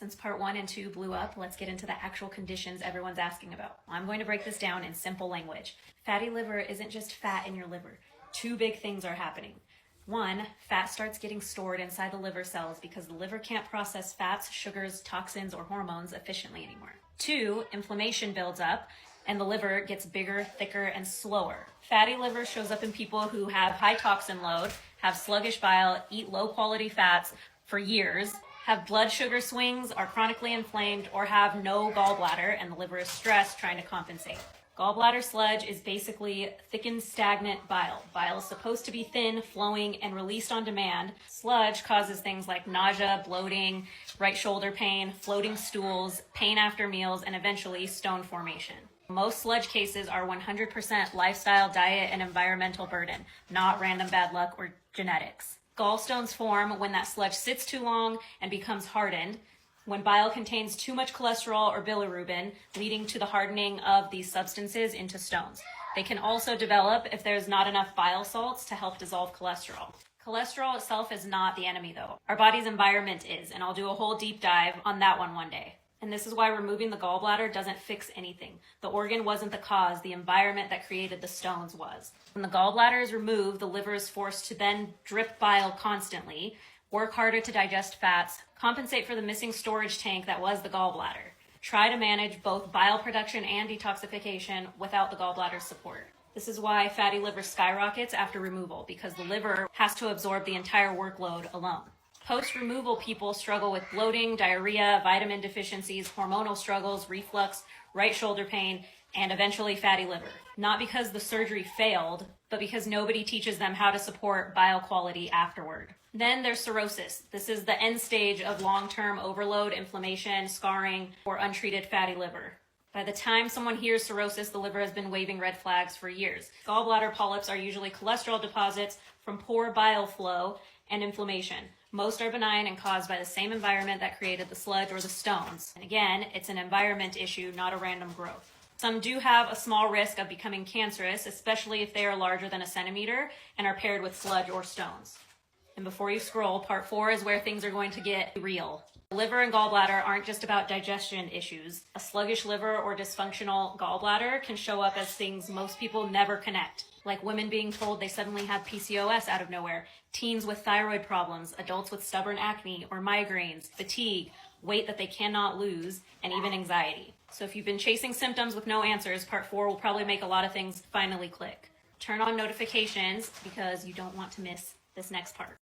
Since part 1 and 2 blew up, let's get into the actual conditions everyone's asking about. I'm going to break this down in simple language. Fatty liver isn't just fat in your liver. Two big things are happening. One, fat starts getting stored inside the liver cells because the liver can't process fats, sugars, toxins, or hormones efficiently anymore. Two, inflammation builds up and the liver gets bigger, thicker, and slower. Fatty liver shows up in people who have high toxin load, have sluggish bile, eat low quality fats for years, have blood sugar swings, are chronically inflamed, or have no gallbladder and the liver is stressed trying to compensate. Gallbladder sludge is basically thickened, stagnant bile. Bile is supposed to be thin, flowing, and released on demand. Sludge causes things like nausea, bloating, right shoulder pain, floating stools, pain after meals, and eventually stone formation. Most sludge cases are 100% lifestyle, diet, and environmental burden, not random bad luck or genetics. Gallstones form when that sludge sits too long and becomes hardened, when bile contains too much cholesterol or bilirubin, leading to the hardening of these substances into stones. They can also develop if there's not enough bile salts to help dissolve cholesterol. Cholesterol itself is not the enemy though. Our body's environment is, and I'll do a whole deep dive on that one day. And this is why removing the gallbladder doesn't fix anything. The organ wasn't the cause, the environment that created the stones was. When the gallbladder is removed, the liver is forced to then drip bile constantly, work harder to digest fats, compensate for the missing storage tank that was the gallbladder. Try to manage both bile production and detoxification without the gallbladder's support. This is why fatty liver skyrockets after removal, because the liver has to absorb the entire workload alone. Post-removal people struggle with bloating, diarrhea, vitamin deficiencies, hormonal struggles, reflux, right shoulder pain, and eventually fatty liver. Not because the surgery failed, but because nobody teaches them how to support bile quality afterward. Then there's cirrhosis. This is the end stage of long-term overload, inflammation, scarring, or untreated fatty liver. By the time someone hears cirrhosis, the liver has been waving red flags for years. Gallbladder polyps are usually cholesterol deposits from poor bile flow and inflammation. Most are benign and caused by the same environment that created the sludge or the stones. And again, it's an environment issue, not a random growth. Some do have a small risk of becoming cancerous, especially if they are larger than a centimeter and are paired with sludge or stones. And before you scroll, part 4 is where things are going to get real. Liver and gallbladder aren't just about digestion issues. A sluggish liver or dysfunctional gallbladder can show up as things most people never connect, like women being told they suddenly have PCOS out of nowhere, teens with thyroid problems, adults with stubborn acne or migraines, fatigue, weight that they cannot lose, and even anxiety. So if you've been chasing symptoms with no answers, part 4 will probably make a lot of things finally click. Turn on notifications because you don't want to miss this next part.